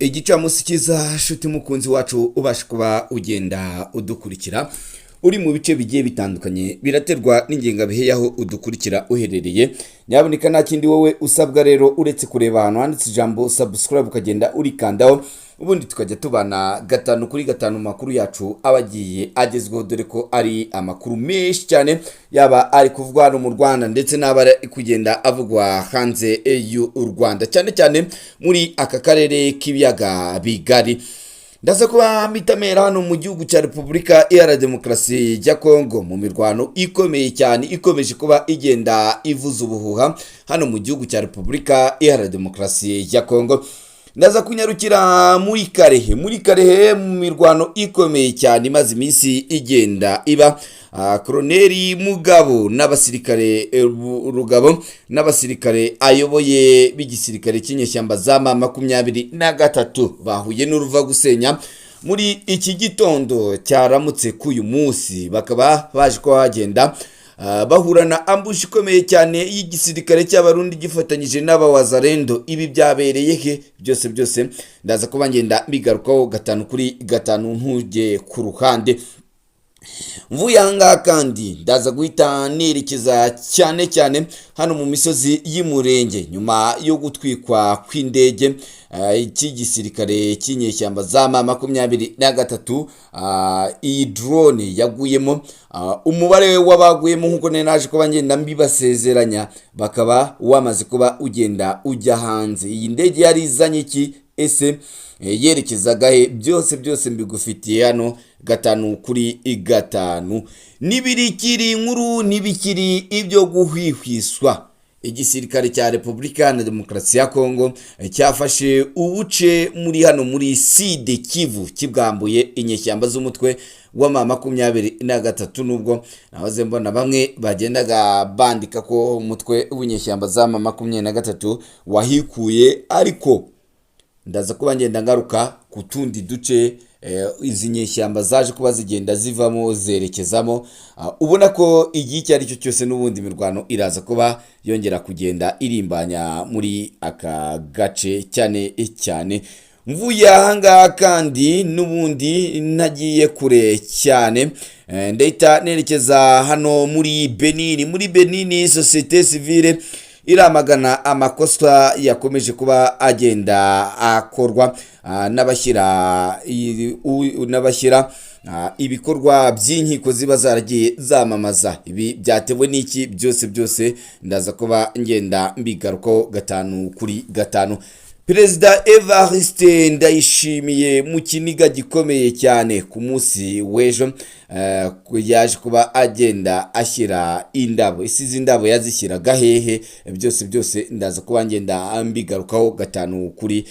Igicamunsi cyiza shuti mukunzi wacu ubasha kuba ugenda udukurikira uri mu bice bigiye bitandukanye biraterwa n'ingengabihe yaho udukurikira uherereye. Nyaboneka nta kindi wowe usabwa rero uretse kureba ahantu handitse ijambo subscribe ukagenda urikandaho, ubundi tukajya tubana gatanu kuri gatanu makuru yacu abagiye agezweho, dore ko ari amakuru menshi cyane yaba ari kuvugwa no mu Rwanda ndetse n'abari kugenda avugwa hanze y'u Rwanda, cyane cyane muri aka karere k'ibiyaga bigari. Ndaza kuba mitamera hano mu gihugu cya Repubulika Iharanira Demokarasi ya Kongo mu mirwano ikomeye cyane ikomeje kuba igenda ivuza ubuhuha hano mu gihugu cya Repubulika Iharanira Demokarasi ya Kongo. Ndaza kunyarukira muri Karehe mu mirwano ikomeye cyane imaze iminsi igenda iba. Koloneli Mugabo n'abasirikare Rugabo n'abasirikare ayoboye b'igisirikare cy'inyeshyamba za M23 bahuye n'uruva gusenya muri iki gitondo cyaramutse k'uyu munsi, bakaba baje ko bagenda bahura na ambush ikomeye cyane y'igisirikare cy'abarundi gifatanyije n'abawazarendo. Ibi byabereye he? Byose ndaza kuba ngenda mbigarukaho gatanu kuri gatanu ntujye ku ruhande. Mvuye ahangaha kandi ndaza guhita nerekeza cyane hano mu misozi y'Umurenge nyuma yo gutwikwa kw'indege cy'igisirikare cy'inyeshyamba za M23. Iyi drone yaguyemo, umubare w'abaguyemo nk'uko naje kuba ngenda mbibasezeranya bakaba wamaze kuba ugenda ujya hanze. Iyi ndege yari izanye iki ese yerekezaga he? Byose mbigufitiye hano gatanu kuri gatanu. Nibirikiri inkuru nibikiri ibyo guhwihwiswa. Igisirikare cya Repubulika Iharanira Demokarasi ya Kongo cyafashe ubuce muri hano muri Sud Kivu kibwambuye inyeshyamba z'umutwe wa M23, nubwo nahoze mbona bamwe bagendaga bandika ko umutwe w'inyeshyamba za M23 wahikuye, ariko ndaza kuba ngenda ngaruka ku tundi duce izi nyeshyamba zaje kuba zigenda zivamo zerekezamo. Ubona ko igihe icyo ari cyo cyose n'ubundi mirwano iraza kuba yongera kugenda irimbanya muri aka gace cyane. Mvuye ahangaha kandi n'ubundi ntagiye kure cyane, ndahita nerekeza hano muri Benin. Societe civile iramagana amakosa yakomeje kuba agenda akorwa n'abashyira ibikorwa by'inkiko ziba zaragiye zamamaza. Ibi byatewe n'iki? Byose ndaza kuba ngenda mbigarukaho gatanu kuri gatanu. Perezida Evariste Ndayishimiye mu kiniga gikomeye cyane ku munsi w'ejo yaje kuba agenda ashyira indabo. Izi ndabo yazishyiraga hehe? Byose ndaza kuba ngenda mbigarukaho gatanu kuri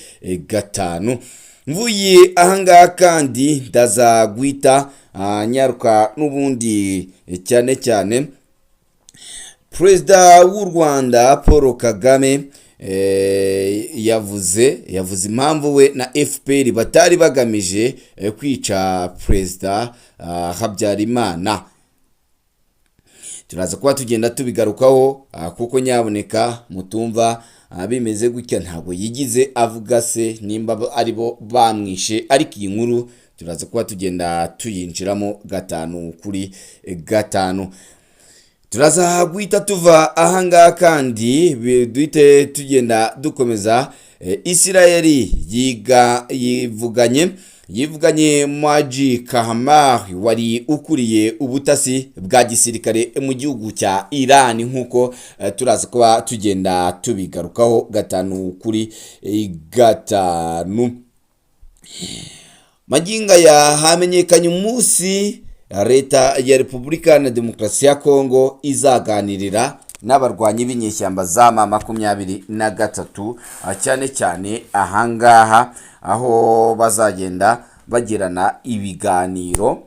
gatanu. Mvuye ahangaha kandi ndaza guhita nyaruka n'ubundi cyane Perezida w'u Rwanda Paul Kagame yavuze impamvu we na FPR batari bagamije kwica Perezida Habyarimana. Turaza kuba tugenda tubigarukaho kuko nyaboneka mutumva bimeze gutya ntabwo yigize avuga se nimba aribo bamwishe, ariko iyi nkuru turaza kuba tugenda tuyinjiramo gatanu kuri gatanu. Turaza guhita tuva ahangaha kandi duhite tugenda dukomeza. Isirayeli yivuganye Maji Kahamari wari ukuriye ubutasi bwa gisirikare mu gihugu cya Iran, nk'uko turaza kuba tugenda tubigarukaho gatanu kuri gatanu. Maginga hamenyekanye umunsi Leta ya Repubulika Iharanira Demokarasi ya Kongo izaganirira n'abarwanyi b'inyeshyamba za M23, cyane ahangaha aho bazagenda bagirana ibiganiro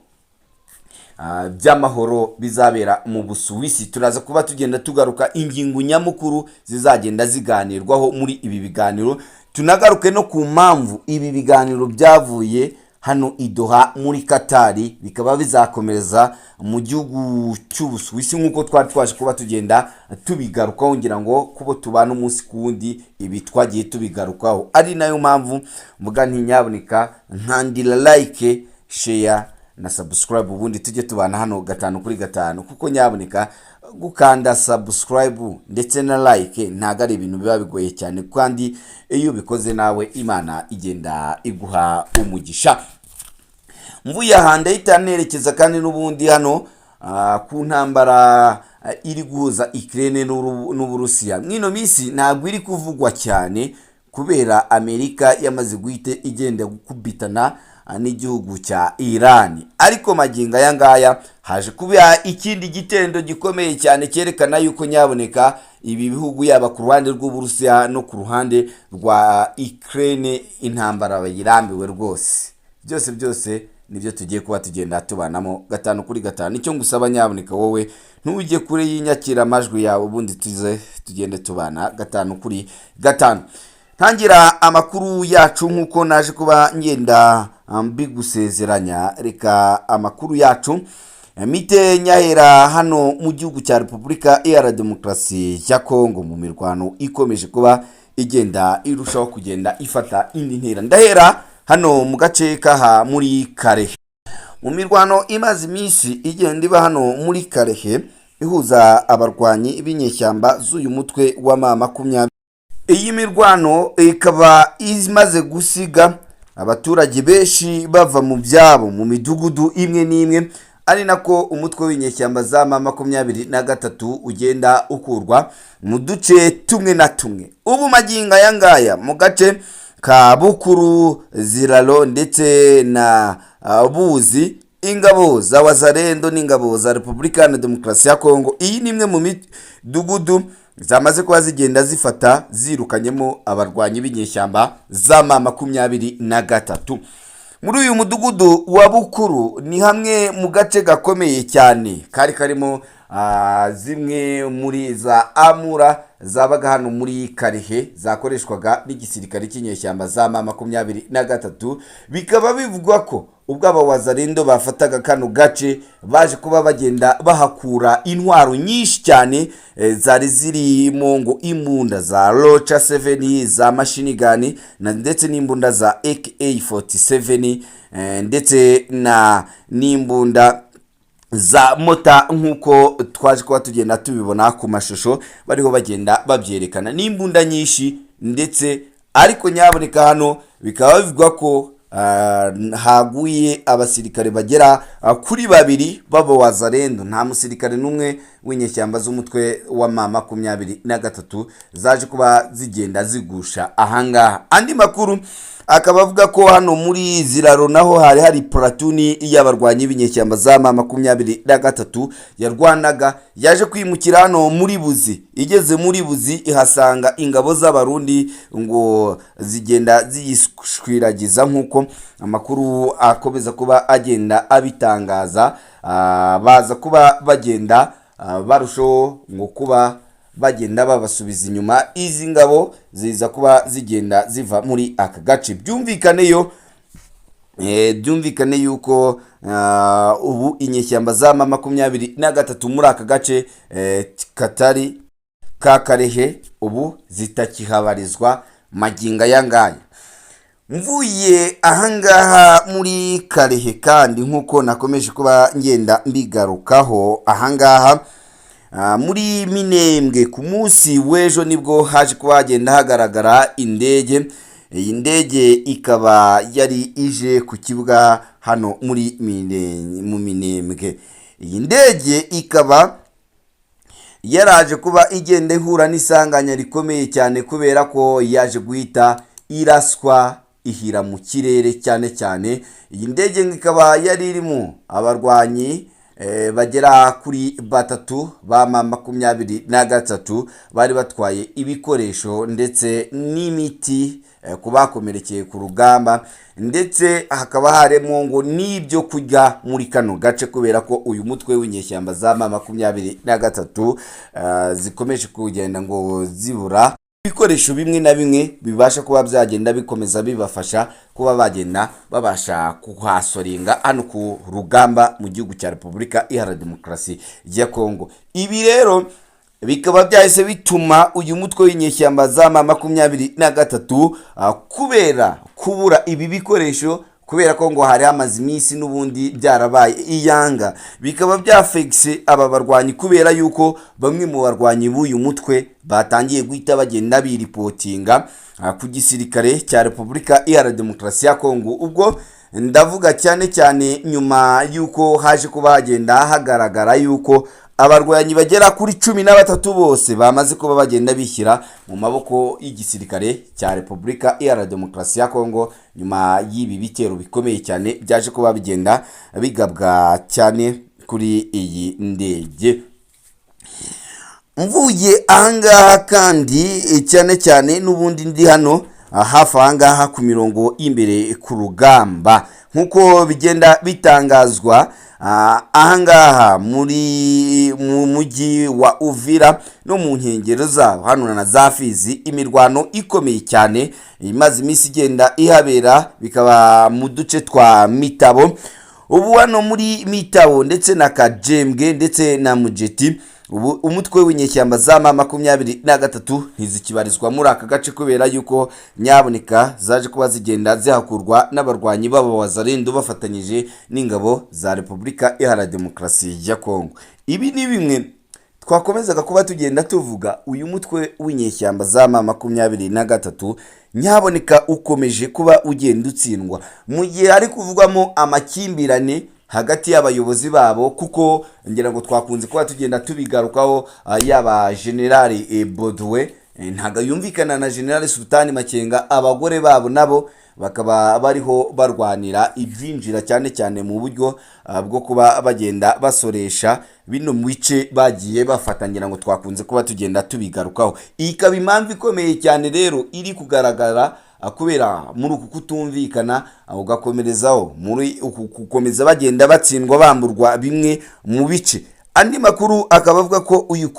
by'amahoro bizabera mu Busuwisi. Turaza kuba tugenda tugaruka ingingo nyamukuru zizagenda ziganirwaho muri ibi biganiro, tunagaruke no ku mpamvu ibi biganiro byavuye hano idoha muri Katari, bikaba bizakomereza mu gihugu cy'Ubusuwisi nk'uko twari twaje kuba tugenda tubigarukaho, ngira ngo kubo tubana umunsi ku wundi ibi twagiye tubigarukaho, ari nayo mpamvu mvuga nti nyaboneka nkandira like, share na subscribe, ubundi tujye tubana hano 5 kuri 5, kuko nyaboneka gukanda subscribe ndetse na like ntago ari ibintu biba bigoye cyane, kandi iyo bikoze nawe Imana igenda iguha umugisha. Mvuye ahanda itanerekeza kandi n'ubundi hano ku ntambara iri guhuza Ukraine n'Uburusiya. Mwino minsi ntabwo iri kuvugwa cyane kubera Amerika yamaze guhita igenda gukubitana n'igihugu cya Iran, ariko maginga yangaya haje kuba ikindi gitendo gikomeye cyane cyerekana yuko nyaboneka ibi bihugu yaba ku ruhande rw'Uburusiya no ku ruhande rwa Ukraine intambara bayirambiwe rwose. Byose nibyo tugiye kuba tugenda tubanamo 5 kuri 5. Icyo ngusaba nyaboneka wowe ntujye kure y'inyakira amajwi yawe, ubundi tugende tubana 5 kuri 5. Tangira amakuru yacu nkuko naje kuba ngenda mbigusezeranya. Reka amakuru yacu mite nyahera hano mu gihugu cya Repubulika Iharanira Demokarasi ya Kongo, mu mirwano ikomeje kuba igenda irushaho kugenda ifata indi ntera. Ndahera hano mu gace kaha muri K.G.E, mu mirwano imaze iminsi igenda iba hano muri K.G.E ihuza abarwanyi b'inyeshyamba z'uyu mutwe wa M20. Iyi mirwano ikaba imaze gusiga abaturage benshi bava mu byabo mu midugudu imwe n'imwe, ari nako umutwe w'inyeshyamba za M23 ugenda ukurwa mu duce tumwe na tumwe. Ubu maginga yangaya mu gace ka Bukuru, Ziralo ndetse na Buzi, ingabo za Wazalendo n'ingabo za Repubulika Iharanira Demokarasi ya Kongo, iyi ni imwe mu midugudu zamaze kuba zigenda zifata zirukanyemo abarwanyi b'inyeshyamba za M23. Muri uyu mudugudu wa Bukuru ni hamwe mu gace gakomeye cyane kari karimo zimwe muri za amura zabaga hano muri K.G.E zakoreshwaga n'igisirikare cy'inyeshyamba za M23. Bikaba bivugwa ko ubwo abawazalendo bafataga kano gace baje kuba bagenda bahakura intwaro nyinshi cyane zari zirimo ngo imbunda za Rocha 7 za machine gun ndetse n'imbunda za AK47 ndetse na n'imbunda za mota nkuko twaje kuba tugenda tubibona ku mashusho bariho bagenda babyerekana, n'imbunda nyinshi ndetse. Ariko nyaboneka hano bikaba bivugwa ko haguye abasirikare bagera kuri 2 b'abawazalendo, nta musirikare n'umwe w'inyeshyamba z'umutwe wa M23 zaje kuba zigenda zigusha ahangaha. Andi makuru akaba avuga ko hano muri Ziraro naho hari platoon y'abarwanyi b'inyeshyamba za M23 yarwanaga yaje kwimukira hano muri Buzi. Igeze muri Buzi ihasanga ingabo z'abarundi ngo zigenda ziyishwiragiza nkuko amakuru akomeza kuba agenda abitangaza. Baza kuba bagenda barusho ngo kuba bagenda babasubiza inyuma. Izi ngabo ziza kuba zigenda ziva muri aka gace. Byumvikane yuko ubu inyeshyamba za M23 muri aka gace katari ka K.G.E ubu zitakihabarizwa maginga yangaya. Mvuye ahangaha muri K.G.E kandi nkuko nakomeje kuba ngenda mbigarukaho ahangaha muri Minembwe ku munsi w'ejo nibwo haje kuba hagenda hagaragara indege. Iyi ndege ikaba yari ije ku kibuga hano muri Minembwe. Iyi ndege ikaba yaraje kuba igenda ihura n'isanganya rikomeye cyane kubera ko yaje guhita iraswa ihira mu kirere cyane. Iyi ndege ikaba yari irimo abarwanyi bagera kuri 3 ba M23 bari batwaye ibikoresho ndetse n'imiti kubakomerekeye ku rugamba, ndetse hakaba harimo ngo n'ibyo kujya muri kano gace kubera ko uyu mutwe w'inyeshyamba za M23 zikomeje kugenda ngo zibura ibikoresho bimwe na bimwe bibasha kuba byagenda bikomeza bibafasha kuba bagenda babasha kuhasoringa hano ku rugamba mu gihugu cya Repubulika Iharanira Demokarasi ya Kongo. Ibi rero bikaba byahise bituma uyu mutwe w'inyeshyamba za M23 kubera kubura ibi bikoresho, kubera ko ngo hari amazi iminsi n'ubundi byarabaye iyanga, bikaba byafekise aba barwanyi kubera yuko bamwe mu barwanyi b'uyu mutwe batangiye guhita bagenda biripotinga ku gisirikare cya Repubulika Iharanira Demokarasi ya Kongo. Ubwo ndavuga cyane cyane nyuma yuko haje kuba hagenda hagaragara yuko abarwanyi bagera kuri 13 bose bamaze kuba bagenda bishyira mu maboko y'igisirikare cya Repubulika Iharanira Demokarasi ya Kongo nyuma y'ibi bitero bikomeye cyane byaje kuba bigenda bigabwa cyane kuri iyi ndege. Mvuye ahangaha kandi cyane cyane n'ubundi ndi hano hafi ahangaha ku mirongo imbere ku rugamba, nkuko bigenda bitangazwa ahangaha mu mujyi wa Uvira no mu nkengero zaho hano na za Fizi, imirwano ikomeye cyane imaze iminsi igenda ihabera, bikaba mu duce twa Mitabo. Ubu hano muri Mitabo ndetse na K.G.E ndetse na Mugeti, ubu umutwe w'inyeshyamba za M23 ntizikibarizwa muri aka gace kubera yuko nyaboneka zaje kuba zigenda zihakurwa n'abarwanyi b'abawazarendo bafatanyije n'ingabo za Repubulika Iharanira Demokarasi ya Kongo. Ibi ni bimwe twakomezaga kuba tugenda tuvuga, uyu mutwe w'inyeshyamba za M23 nyaboneka ukomeje kuba ugenda utsindwa mu gihe ari kuvugwamo amakimbirane hagati y'abayobozi babo, kuko ngira ngo twakunze kuba tugenda tubigarukaho yaba General Baguye ntaga yumvikana na General Sultani Makenga, abagore babo nabo bakaba bariho barwanira ibyinjira cyane cyane mu buryo bwo kuba bagenda basoresha bino mu bice bagiye bafatangira ngo twakunze kuba tugenda tubigarukaho. Ikaba impamvu ikomeye cyane rero iri kugaragara kubera muri uku kutumvikana ugakomerezaho muri uku gukomeza bagenda batsindwa bamburwa bimwe mu bice. Andi makuru akaba avuga ko uyu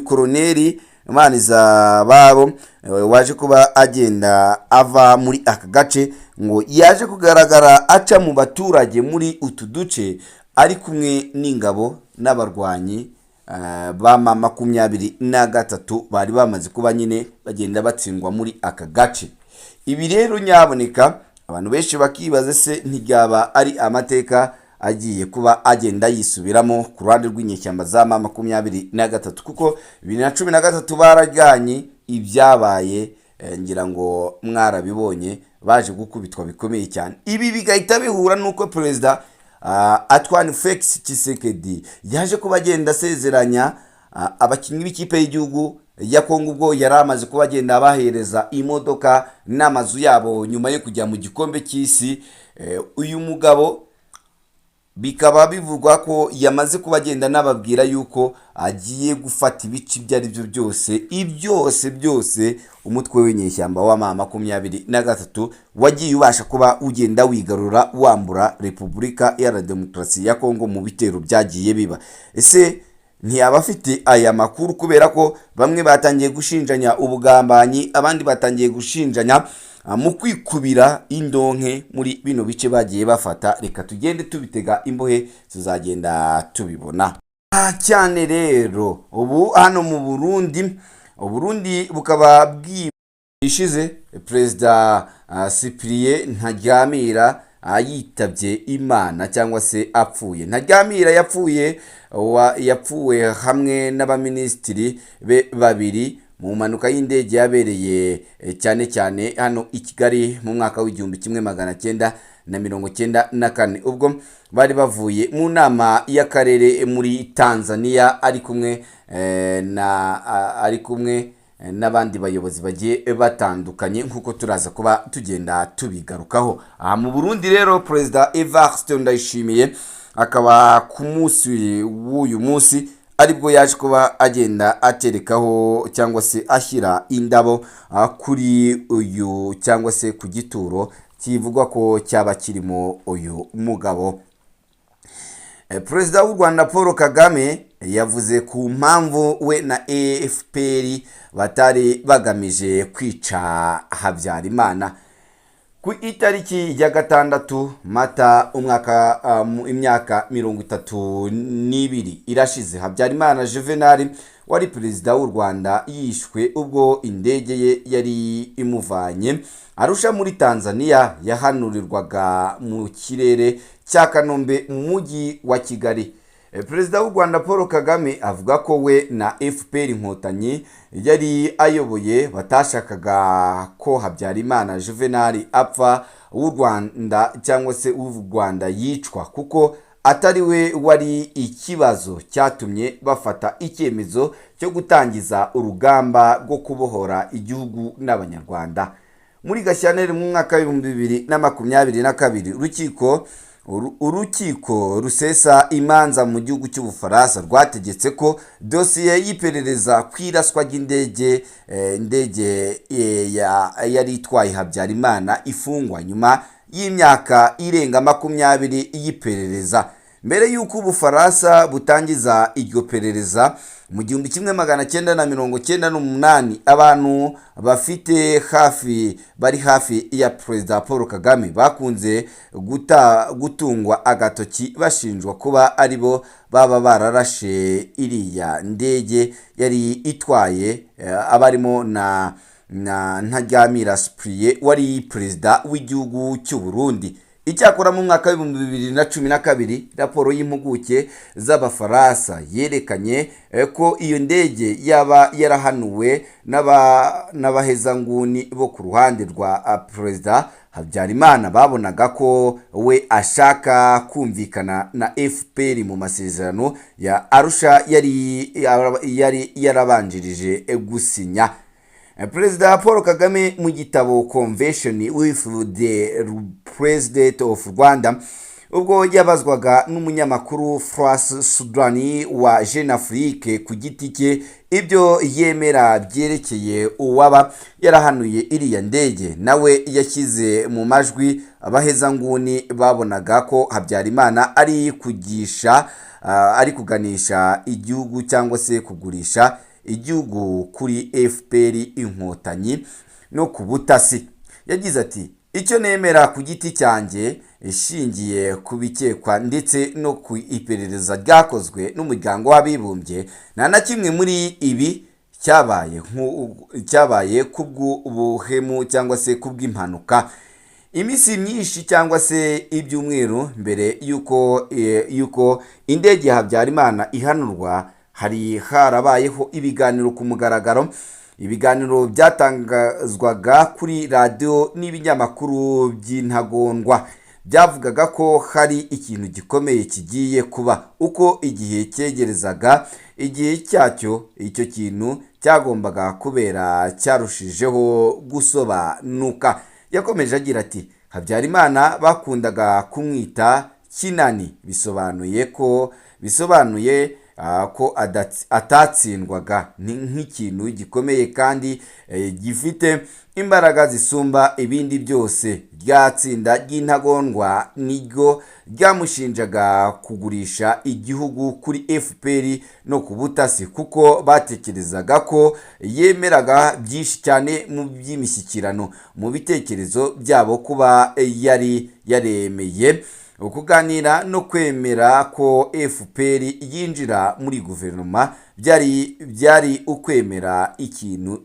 koroneri Maniza babo waje kuba agenda ava muri aka gace ngo yaje kugaragara aca mu baturage muri utu duce ari kumwe n'ingabo n'abarwanyi ba M23 bari bamaze kuba nyine bagenda batsindwa muri aka gace. Ibi rero nyaboneka abantu benshi bakibaza se ntibyaba ari amateka agiye kuba agenda yisubiramo ku ruhande rw'inyeshyamba za M23, kuko 2013 barajyanye ibyabaye, ngira ngo mwarabibonye, baje gukubitwa bikomeye cyane. Ibi bigahita bihura nuko Perezida Antoine Felix Tshisekedi yaje kuba agenda asezeranya abakinnyi b'ikipe y'igihugu ya Kongo, ubwo yari amaze kuba agenda abahereza imodoka n'amazu yabo nyuma yo kujya mu gikombe cy'isi. Uyu mugabo bikaba bivugwa ko yamaze kuba agenda nababwira yuko agiye gufata ibice ibyo ari byo byose umutwe w'inyeshyamba wa M23 wagiye ubasha kuba ugenda wigarura wambura Repubulika Iharanira Demokarasi ya Kongo mu bitero byagiye biba. Ese ntiyaba afite aya makuru? Kubera ko bamwe batangiye gushinjanya ubugambanyi, abandi batangiye gushinjanya mu kwikubira indonke muri bino bice bagiye bafata. Reka tugende tubitega imbohe tuzagenda tubibona cyane. Rero ubu hano mu Burundi bukaba bwishize Perezida Cyprien Ntaryamira yitabye Imana cyangwa se apfuye. Ntaryamira yapfuye hamwe n'abaminisitiri be babiri mu mpanuka y'indege yabereye cyane cyane hano i Kigali mu mwaka w'1994, ubwo bari bavuye mu nama y'akarere muri Tanzania ari kumwe n'abandi bayobozi bagiye batandukanye, nkuko turaza kuba tugenda tubigarukaho. Mu Burundi rero Perezida Evariste Ndayishimiye akaba ku munsi w'uyu munsi aribwo yaje kuba agenda aterekaho cyangwa se ashyira indabo kuri uyu cyangwa se ku gituro kivugwa ko cyaba kirimo uyu mugabo. Perezida w'u Rwanda Paul Kagame yavuze ku mpamvu we na FPR batari bagamije kwica Habyarimana. Ku itariki ya 6 Mata imyaka 32 irashize, Habyarimana Juvenal wari perezida w'u Rwanda yishwe ubwo indege ye yari imuvanye Arusha muri Tanzania yahanurirwaga mu kirere cya Kanombe mu mujyi wa Kigali. Perezida w'u Rwanda Paul Kagame avuga ko we na FPR Inkotanyi yari ayoboye batashakaga ko Habyarimana Juvenal apfa w'u Rwanda cyangwa se w'u Rwanda yicwa, kuko atari we wari ikibazo cyatumye bafata icyemezo cyo gutangiza urugamba rwo kubohora igihugu n'abanyarwanda. Muri Gashyantare mu mwaka wa 2022 urukiko rusesa imanza mu gihugu cy'Ubufaransa rwategetse ko dosiye y'iperereza kwiraswa ry'indege yari itwaye Habyarimana ifungwa nyuma y'imyaka irenga 20 y'iperereza. Mbere y'uko Ubufaransa butangiza iryo perereza mu 1998, abantu bari hafi ya Perezida Paul Kagame bakunze gutungwa agatoki bashinjwa kuba aribo baba bararashe iriya ndege yari itwaye abarimo na Ntaryamira Cyprien wari perezida w'igihugu cy'u Burundi. Icyakora mu mwaka wa 2012 raporo y'impuguke z'Abafaransa yerekanye ko iyo ndege yaba yarahanuwe n'abahezanguni bo ku ruhande rwa Perezida Habyarimana babonaga ko we ashaka kumvikana na FPR mu masezerano ya Arusha yari yarabanjirije gusinya. Perezida Paul Kagame mu gitabo Convention with the President of Rwanda ubwo yabazwaga n'umunyamakuru France Sudani wa Jeune Afrique ku giti cye ibyo yemera byerekeye uwaba yarahanuye iriya ndege, nawe yashyize mu majwi abahezanguni babonaga ko Habyarimana ari kuganisha igihugu cyangwa se kugurisha igihugu kuri FPR Inkotanyi no ku butasi. Yagize ati, icyo nemera ku giti cyanjye ishingiye ku bikekwa ndetse no ku iperereza ryakozwe n'umuryango w'abibumbye, nta na kimwe muri ibi cyabaye kubw'ubuhemu cyangwa se kubw'impanuka. Iminsi myinshi cyangwa se ibyumweru mbere yuko indege ya Habyarimana ihanurwa, hari harabayeho ibiganiro ku mugaragaro. Ibiganiro byatangazwaga kuri radio n'ibinyamakuru by'intagondwa byavugaga ko hari ikintu gikomeye kigiye kuba. Uko igihe cyegerezaga igihe cyacyo, icyo kintu cyagombaga kubera cyarushijeho gusobanuka. Yakomeje agira ati, Habyarimana bakundaga kumwita Kinani, bisobanuye ko atatsindwaga nk'ikintu gikomeye kandi gifite imbaraga zisumba ibindi byose. Ryatsinda ry'intagondwa niryo ryamushinjaga kugurisha igihugu kuri FPR no ku butasi, kuko batekerezaga ko yemeraga byinshi cyane mu by'imishyikirano. Mu bitekerezo byabo kuba yari yaremeye ukuganira no kwemera ko FPR yinjira muri guverinoma byari ukwemera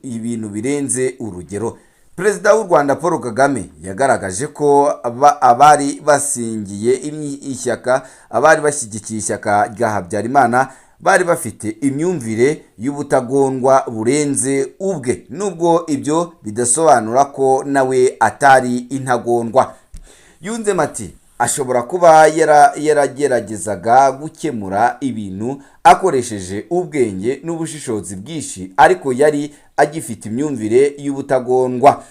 ibintu birenze urugero. Perezida w'u Rwanda Paul Kagame yagaragaje ko abari bashyigikiye ishyaka rya Habyarimana bari bafite imyumvire y'ubutagondwa burenze ubwe, nubwo ibyo bidasobanura ko nawe atari intagondwa. Yunzemo ati, ashobora kuba yarageragezaga gukemura ibintu akoresheje ubwenge n'ubushishozi bwinshi, ariko yari agifite imyumvire y'ubutagondwa.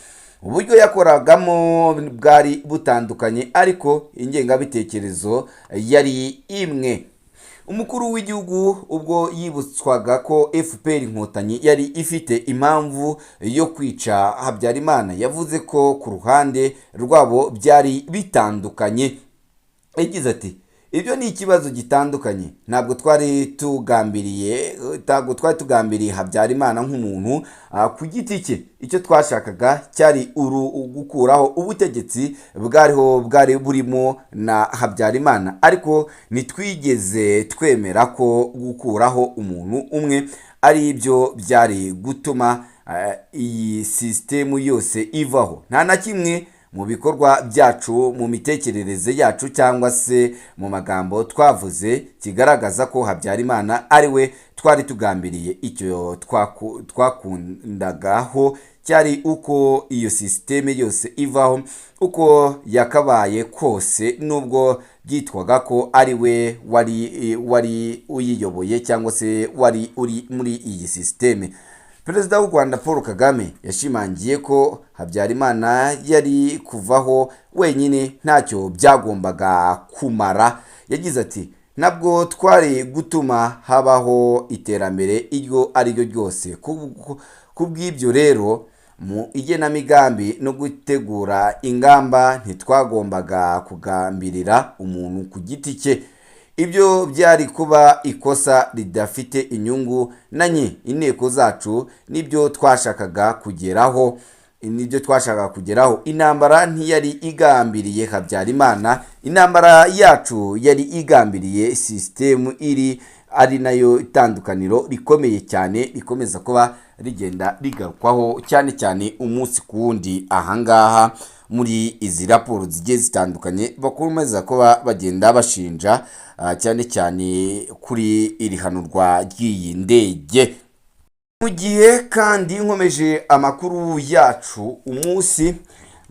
Uburyo yakoragamo bwari butandukanye, ariko ingengabitekerezo yari imwe. Umukuru w'igihugu ubwo yibutswaga ko FPR Inkotanyi yari ifite impamvu yo kwica Habyarimana, yavuze ko ku ruhande rwabo byari bitandukanye. Yagize ati, ibyo ni ikibazo gitandukanye. Ntabwo twari tugambiriye Habyarimana nk'umuntu ku giti cye. Icyo twashakaga cyari gukuraho ubutegetsi bwari burimo na Habyarimana, ariko ntitwigeze twemera ko gukuraho umuntu umwe ari byo byari gutuma iyi sisitemu yose ivaho. Nta na kimwe mu bikorwa byacu, mu mitekerereze yacu cyangwa se mu magambo twavuze kigaragaza ko Habyarimana ari we twari tugambiriye. Icyo twakundagaho cyari uko iyo sisiteme yose ivaho uko yakabaye kose, nubwo byitwaga ko ari we wari uyiyoboye cyangwa se wari uri muri iyi sisiteme. Perezida w'u Rwanda Paul Kagame yashimangiye ko Habyarimana yari kuvaho wenyine, ntacyo byagombaga kumara. Yagize ati ntabwo twari gutuma habaho iterambere iryo ari ryo ryose. Kubw'ibyo rero, mu igenamigambi no gutegura ingamba ntitwagombaga kugambirira umuntu ku giti cye. Ibyo byari kuba ikosa ridafite inyungu nanye. Inteko zacu nibyo twashakaga kugeraho. Intambara ntiyari igambiriye Habyarimana, intambara yacu yari igambiriye sisitemu ari nayo itandukaniro rikomeye cyane rikomeza kuba rigenda rigarukwaho cyane cyane umunsi ku wundi ahangaha muri izi raporo zigiye zitandukanye bakomeza kuba bagenda bashinja cyane cyane kuri iri hanurwa ry'iyi ndege. Mu gihe kandi nkomeje amakuru yacu, umunsi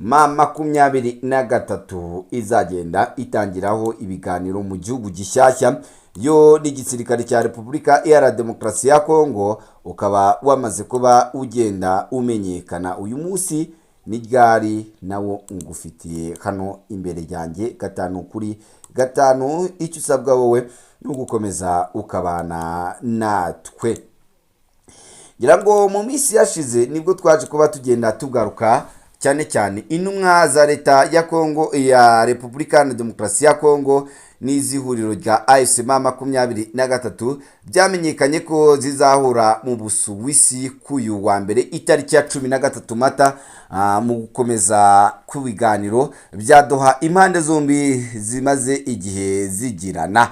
M23 izagenda itangiraho ibiganiro mu gihugu gishyashya yo n'igisirikare cya Repubulika Iharanira Demokarasi ya Kongo, ukaba wamaze kuba ugenda umenyekana. Uyu munsi ni ryari nawo ngufitiye hano imbere yanjye 5/5. Icyo usabwa wowe ni ugukomeza ukabana natwe. Ngira ngo mu minsi yashize nibwo twaje kuba tugenda tugaruka cyane cyane intumwa za leta ya Kongo, ya Repubulika Iharanira Demokarasi ya Kongo n'izihuriro rya AFC M23 byamenyekanye ko zizahura mu Busuwisi kuyu wa mbere itariki ya 13 Mata mu gukomeza ku biganiro bya Doha impande zombi zimaze igihe zigirana.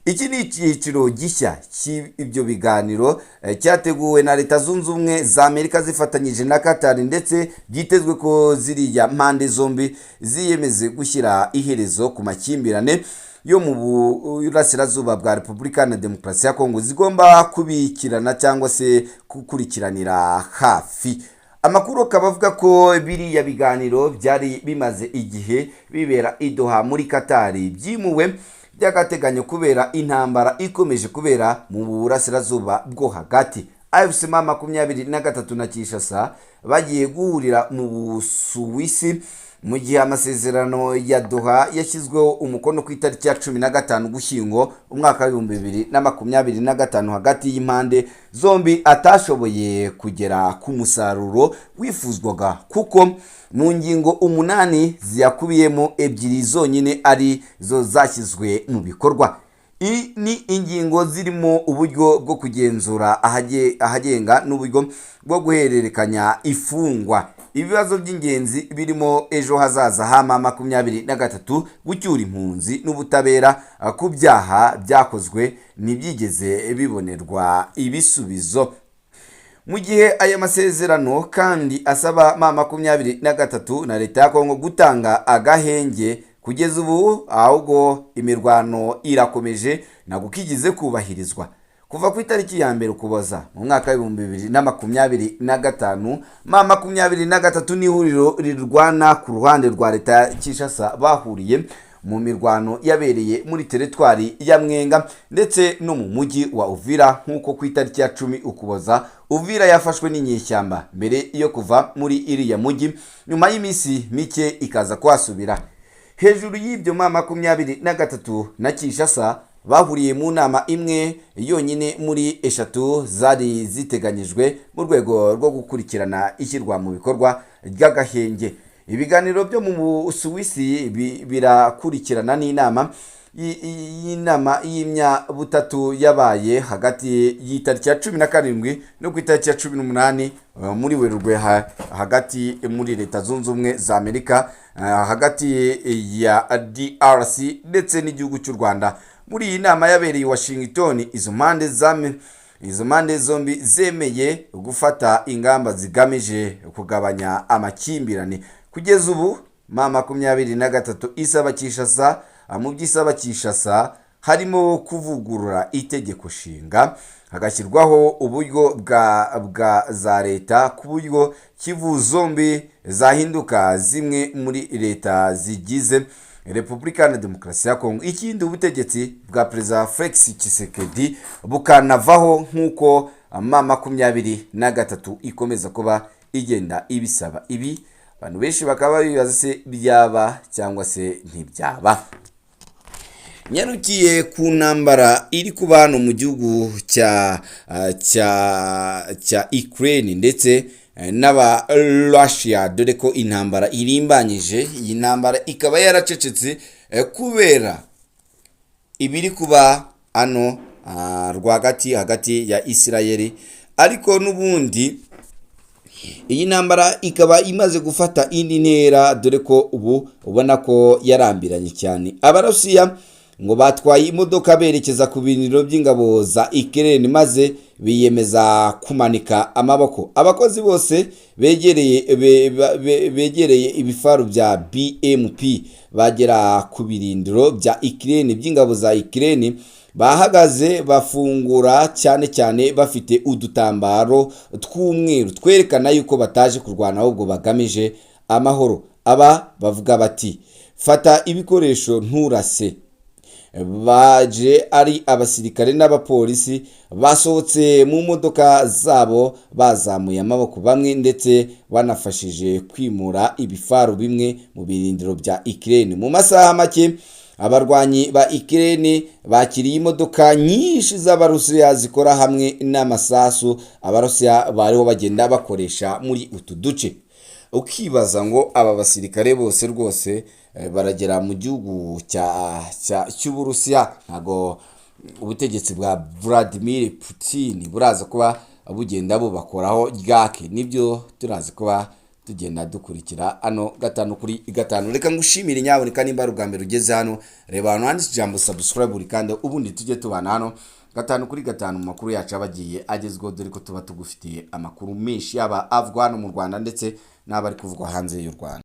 Iki ni icyiciro gishya cy'ibyo biganiro cyateguwe na Leta Zunze Ubumwe za Amerika zifatanyije na Qatar, ndetse byitezwe ko ziriya mpande zombi ziyemeze gushyira iherezo ku makimbirane yo mu burasirazuba bwa Repubulika Iharanira Demokarasi ya Kongo, zigomba kubikirana cyangwa se gukurikiranira hafi. Amakuru akaba avuga ko biriya biganiro byari bimaze igihe bibera i Doha muri Qatar byimuwe by'agateganyo kubera intambara ikomeje kubera mu burasirazuba bwo hagati. AFC M23 na Kinshasa bagiye guhurira mu Busuwisi mu gihe amasezerano ya Doha yashyizweho umukono ku itariki ya 15 Ugushyingo umwaka wa 2025 hagati y'impande zombi atashoboye kugera ku musaruro wifuzwaga, kuko mu ngingo 8 ziyakubiyemo 2 zonyine ari zo zashyizwe mu bikorwa. Ni ingingo zirimo uburyo bwo kugenzura ahagenga n'uburyo bwo guhererekanya ifungwa. Ibibazo by'ingenzi birimo ejo hazaza ha M23, gucyura impunzi n'ubutabera ku byaha byakozwe ntibyigeze bibonerwa ibisubizo. Mu gihe aya masezerano kandi asaba M23 na leta ya Kongo gutanga agahenge, kugeza ubu ahubwo imirwano irakomeje ntabwo kigize kubahirizwa. Kuva ku itariki ya mbere Ukuboza mu mwaka wa 2025, M23 n'ihuriro rirwana ku ruhande rwa leta ya Kinshasa bahuriye mu mirwano yabereye muri teritwari ya Mwenga ndetse no mu mujyi wa Uvira, nk'uko ku itariki ya 10 Ukuboza Uvira yafashwe n'inyeshyamba mbere yo kuva muri iriya mujyi, nyuma y'iminsi mike ikaza kwasubira. Hejuru y'ibyo M23 na Kinshasa bahuriye mu nama imwe yonyine muri eshatu zari ziteganyijwe mu rwego rwo gukurikirana ishyirwa mu bikorwa ry'agahenge. Ibiganiro byo mu Busuwisi birakurikirana n'inama y'inama y'imyabutatu yabaye hagati y'itariki ya 17 no ku itariki ya 18 muri Werurwe hagati muri Leta Zunze Ubumwe za Amerika, hagati ya DRC ndetse n'igihugu cy'u Rwanda. Muri iyi nama yabereye Washington, izo mpande zombi zemeye gufata ingamba zigamije kugabanya amakimbirane. Kugeza ubu M23 isaba Kinshasa, mu by'isaba Kinshasa harimo kuvugurura itegeko nshinga, hagashyirwaho uburyo bwa za leta ku buryo Kivu zombi zahinduka zimwe muri leta zigize Repubulika ya Demokarasi ya Kongo. Ikindi, ubutegetsi bwa Perezida Felix Tshisekedi bukanavaho nk'uko M23 ikomeza kuba igenda ibisaba. Ibi abantu benshi bakaba bibaza se byaba cyangwa se ntibyaba. Nyarukiye ku ntambara iri kuba hano mu gihugu cya Ukraine ndetse n'aba Russia, dore ko intambara irimbanyije. Iyi ntambara ikaba yaracecetse kubera ibiri kuba hano hagati ya Israel, ariko n'ubundi iyi ntambara ikaba imaze gufata indi ntera, dore ko ubu ubona ko yarambiranye cyane. Abarusiya ngo batwaye imodoka berekeza ku biniro by'ingabo za Ukraine maze biyemeza kumanika amaboko. Abakozi bose begereye ibifaru bya BMP bagera ku birindiro bya Ukraine by'ingabo za Ukraine bahagaze bafungura cyane bafite udutambaro tw'umweru twerekana yuko bataje kurwana ahubwo bagamije amahoro. Aba bavuga bati fata ibikoresho nturase. Baje ari abasirikare n'abapolisi basohotse mu modoka zabo bazamuye amaboko, bamwe ndetse banafashije kwimura ibifaru bimwe mu birindiro bya Ukraine. Mu masaha make abarwanyi ba Ukraine bakiriye imodoka nyinshi z'Abarusiya zikora hamwe n'amasasu Abarusiya bariho bagenda bakoresha muri utu duce. Ukibaza ngo aba basirikare bose rwose baragera mu gihugu cy'Uburusiya, ntago ubutegetsi bwa Vladimir Putin buraza kuba bugenda bubakoraho ryake. Nibyo turazi kuba tugenda dukurikira hano 5 kuri 5. Reka ngushimire nyaboneka nimba ubwa mbere ugeze hano, reba hano handitse ijambo subscribe buri kandi ubundi tujye tubana hano 5 kuri 5 mu makuru yacu abagiye agezweho, dore ko tuba tugufitiye amakuru menshi yaba avugwa hano mu Rwanda ndetse n'abari kuvugwa hanze y'u Rwanda.